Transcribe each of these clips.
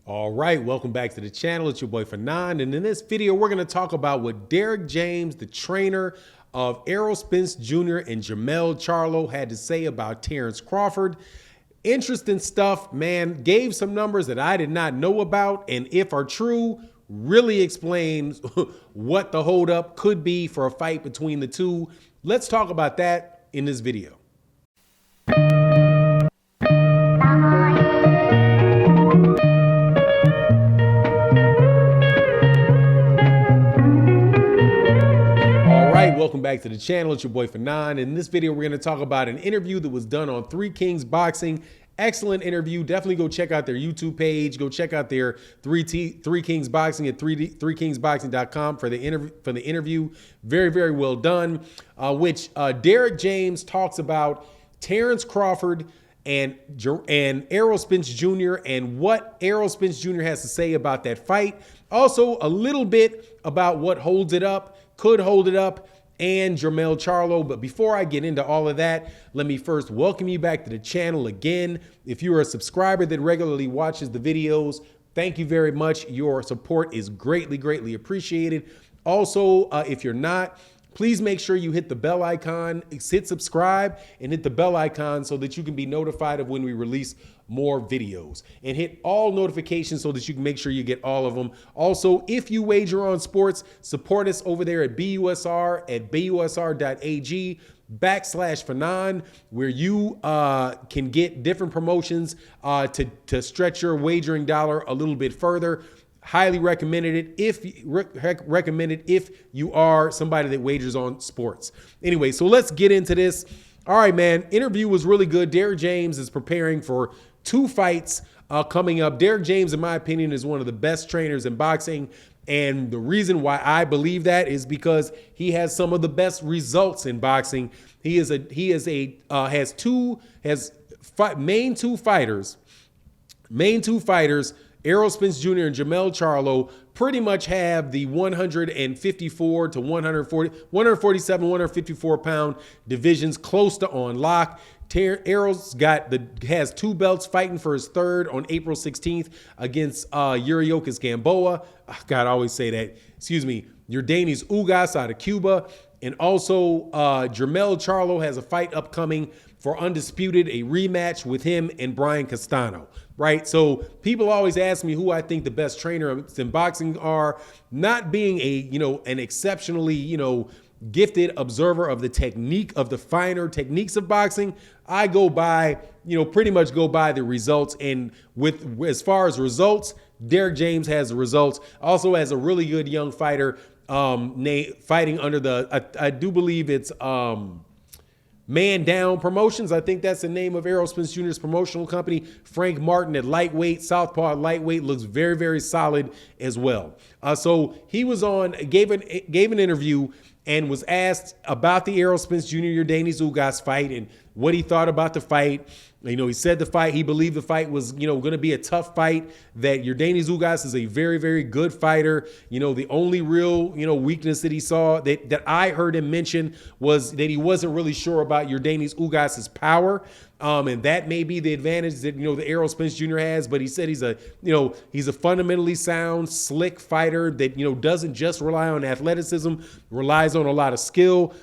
All right, welcome back to the channel. It's your boy Fanon, and in this video, we're going to talk about what Derrick James, the trainer of Errol Spence Jr. and Jermell Charlo, had to say about Terence Crawford. Interesting stuff, man. Gave some numbers that I did not know about, and if are true, really explains what the holdup could be for a fight between the two. Let's talk about that in this video. Welcome back to the channel. It's your boy Fanon. In this video, we're going to talk about an interview that was done on Three Kings Boxing. Excellent interview. Definitely go check out their YouTube page. Go check out their Three Kings Boxing at 3kingsboxing.com for the interview. Very, very well done. Which Derrick James talks about Terence Crawford and Errol Spence Jr. and what Errol Spence Jr. has to say about that fight. Also, a little bit about what holds it up, could hold it up, and Jermell Charlo. But before I get into all of that, let me first welcome you back to the channel again. If you're a subscriber that regularly watches the videos, thank you very much. Your support is greatly, greatly appreciated. Also, if you're not, please make sure you hit the bell icon, hit subscribe, and hit the bell icon so that you can be notified of when we release more videos, and hit all notifications so that you can make sure you get all of them. Also, if you wager on sports, support us over there at BUSR at busr.ag/Fanon, where you can get different promotions to stretch your wagering dollar a little bit further. Highly recommended it if you are somebody that wagers on sports. Anyway, so let's get into this. All right, man. Interview was really good. Derrick James is preparing for 2 fights coming up. Derrick James, in my opinion, is one of the best trainers in boxing. And the reason why I believe that is because he has some of the best results in boxing. Main two fighters, Errol Spence Jr. and Jermell Charlo, pretty much have the 154 to 147, 154 pound divisions close to on lock. Errol's has 2 belts, fighting for his 3rd on April 16th against Yuriorkis Gamboa. God, I always say that. Excuse me. Yordenis Ugas out of Cuba. And also Jermell Charlo has a fight upcoming for undisputed, a rematch with him and Brian Castano. Right. So people always ask me who I think the best trainers in boxing are. Not being an exceptionally, gifted observer of the technique of the finer techniques of boxing, I go by, pretty much go by the results. And as far as results, Derrick James has the results. Also has a really good young fighter fighting under the, I do believe it's Man Down Promotions. I think that's the name of Errol Spence Jr.'s promotional company. Frank Martin at lightweight, Southpaw at lightweight, looks very, very solid as well. So he was on, gave an interview and was asked about the Errol Spence Jr. Yordenis Ugas fight and what he thought about the fight. He said he believed the fight was, going to be a tough fight, that Yordenis Ugas is a very, very good fighter. The only real, weakness that he saw that I heard him mention was that he wasn't really sure about Yordenis Ugas's power. And that may be the advantage that, the Errol Spence Jr. has. But he said he's a fundamentally sound, slick fighter that, doesn't just rely on athleticism, relies on a lot of skill,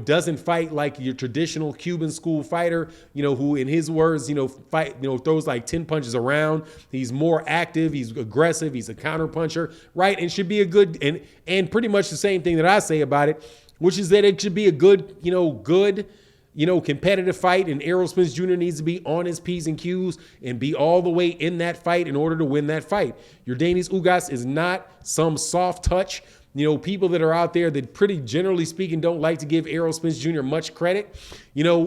doesn't fight like your traditional Cuban school fighter, who in his words, throws like 10 punches around. He's more active. He's aggressive. He's a counter puncher, right? And should be a good, and pretty much the same thing that I say about it, which is that it should be a good, competitive fight, and Errol Spence Jr. needs to be on his P's and Q's and be all the way in that fight in order to win that fight. Yordenis Ugas is not some soft touch. People that are out there that pretty generally speaking don't like to give Errol Spence Jr. much credit,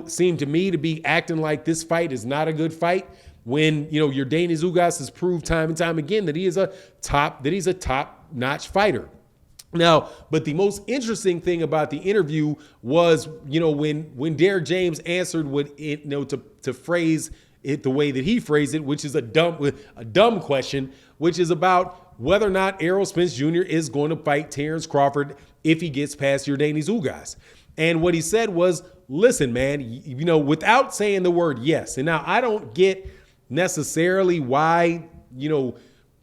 seem to me to be acting like this fight is not a good fight when, Yordenis Ugas has proved time and time again that he's a top-notch fighter. Now, but the most interesting thing about the interview was, when Derrick James answered to phrase it the way that he phrased it, which is a dumb question, which is about whether or not Errol Spence Jr. is going to fight Terence Crawford if he gets past Yordenis Ugas. And what he said was, listen, man, without saying the word yes. And now I don't get necessarily why,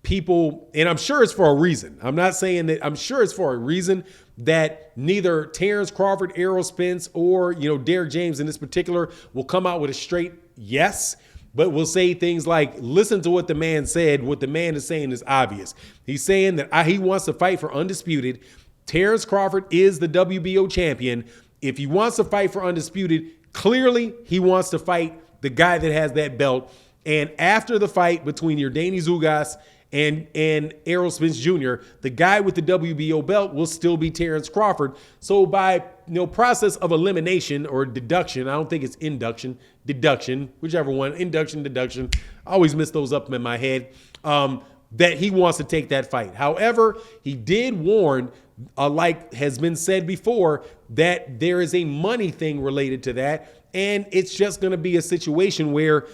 people, and I'm sure it's for a reason. I'm not saying that, I'm sure it's for a reason that neither Terence Crawford, Errol Spence, or, Derrick James in this particular will come out with a straight yes, but will say things like, listen to what the man said. What the man is saying is obvious. He's saying that he wants to fight for undisputed. Terence Crawford is the WBO champion. If he wants to fight for undisputed, clearly he wants to fight the guy that has that belt. And after the fight between Yordenis Ugas and Errol Spence Jr., the guy with the WBO belt will still be Terence Crawford. So by process of elimination or deduction, I don't think it's induction, deduction, whichever one, induction, deduction, I always mess those up in my head, that he wants to take that fight. However, he did warn, like has been said before, that there is a money thing related to that. And it's just going to be a situation where,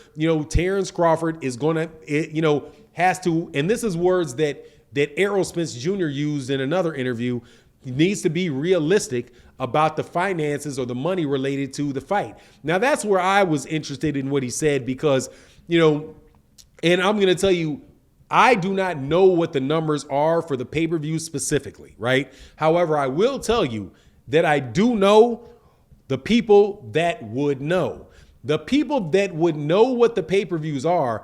Terence Crawford is going to, has to, and this is words that Errol Spence Jr. used in another interview, he needs to be realistic about the finances or the money related to the fight. Now, that's where I was interested in what he said because, and I'm going to tell you, I do not know what the numbers are for the pay-per-view specifically, right? However, I will tell you that I do know the people that would know. The people that would know what the pay-per-views are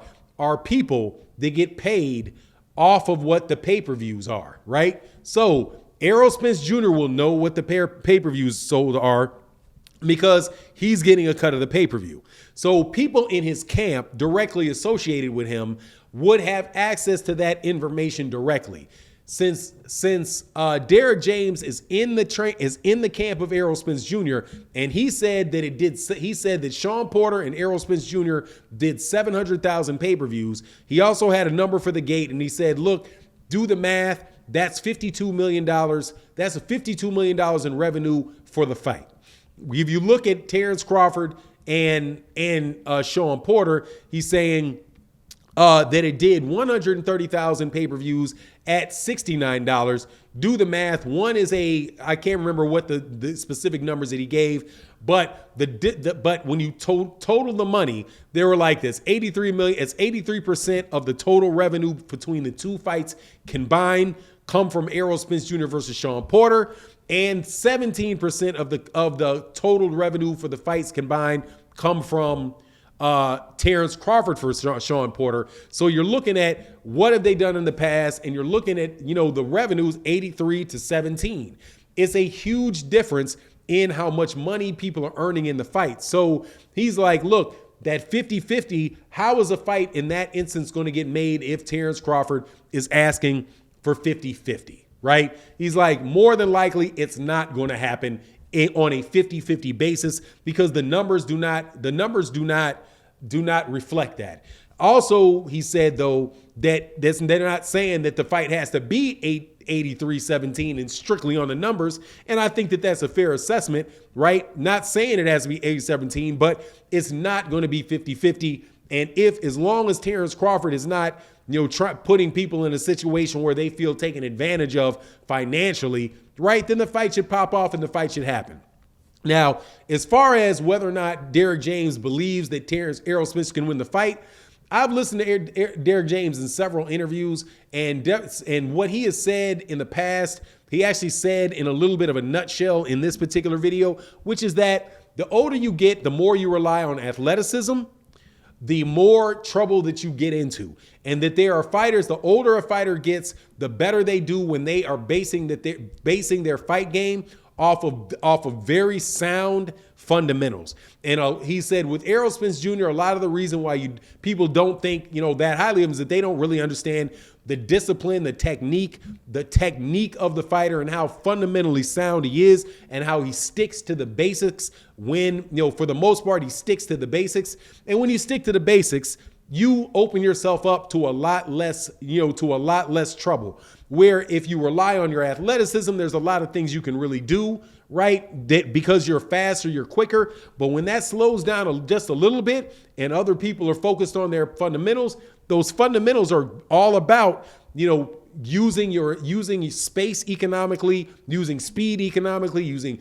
people that get paid off of what the pay-per-views are, right? So Errol Spence Jr. will know what the pay-per-views sold are because he's getting a cut of the pay-per-view. So people in his camp directly associated with him would have access to that information directly. Since Derrick James is in the camp of Errol Spence Jr. and he said that Sean Porter and Errol Spence Jr. did 700,000 pay-per-views. He also had a number for the gate, and he said, "Look, do the math. That's $52 million. That's a $52 million in revenue for the fight." If you look at Terence Crawford and Sean Porter, he's saying that it did 130,000 pay-per-views at $69. Do the math. One is I can't remember what the specific numbers that he gave, but but when you total the money, they were like this: 83 million. It's 83% of the total revenue between the two fights combined come from Errol Spence Jr. versus Sean Porter, and 17% of the total revenue for the fights combined come from Terence Crawford for Sean Porter. So you're looking at what have they done in the past, and you're looking at, the revenues 83 to 17. It's a huge difference in how much money people are earning in the fight. So he's like, look, that 50-50, how is a fight in that instance going to get made if Terence Crawford is asking for 50-50, right? He's like, more than likely it's not going to happen on a 50-50 basis because the numbers do not reflect that. Also, he said, though, that they're not saying that the fight has to be 83-17 and strictly on the numbers. And I think that that's a fair assessment, right? Not saying it has to be 80-17, but it's not going to be 50-50. And as long as Terence Crawford is not, putting people in a situation where they feel taken advantage of financially, right, then the fight should pop off and the fight should happen. Now, as far as whether or not Derrick James believes that Errol Spence can win the fight, I've listened to Derrick James in several interviews, and what he has said in the past, he actually said in a little bit of a nutshell in this particular video, which is that the older you get, the more you rely on athleticism, the more trouble that you get into. And that there are fighters, the older a fighter gets, the better they do when they are basing their fight game off of very sound fundamentals. And he said with Errol Spence Jr., a lot of the reason why people don't think that highly of him is that they don't really understand the discipline, the technique of the fighter, and how fundamentally sound he is, and how he sticks to the basics. When for the most part he sticks to the basics, and when you stick to the basics, you open yourself up to a lot less trouble. Where if you rely on your athleticism, there's a lot of things you can really do, right? That because you're faster, you're quicker. But when that slows down just a little bit and other people are focused on their fundamentals, those fundamentals are all about, using space economically, using speed economically,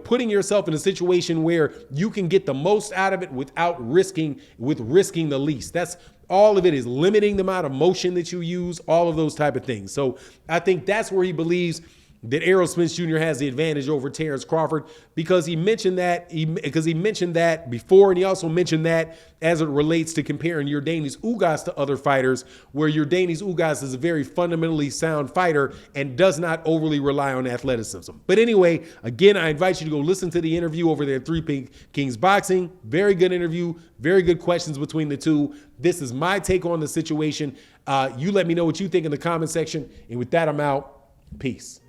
putting yourself in a situation where you can get the most out of it without risking the least. That's all of it is limiting the amount of motion that you use, all of those type of things. So I think that's where he believes that Errol Spence Jr. has the advantage over Terence Crawford, because he mentioned that before, and he also mentioned that as it relates to comparing Yordenis Ugas to other fighters, where Yordenis Ugas is a very fundamentally sound fighter and does not overly rely on athleticism. But anyway, again, I invite you to go listen to the interview over there at Three Kings Boxing. Very good interview, very good questions between the two. This is my take on the situation. You let me know what you think in the comment section. And with that, I'm out. Peace.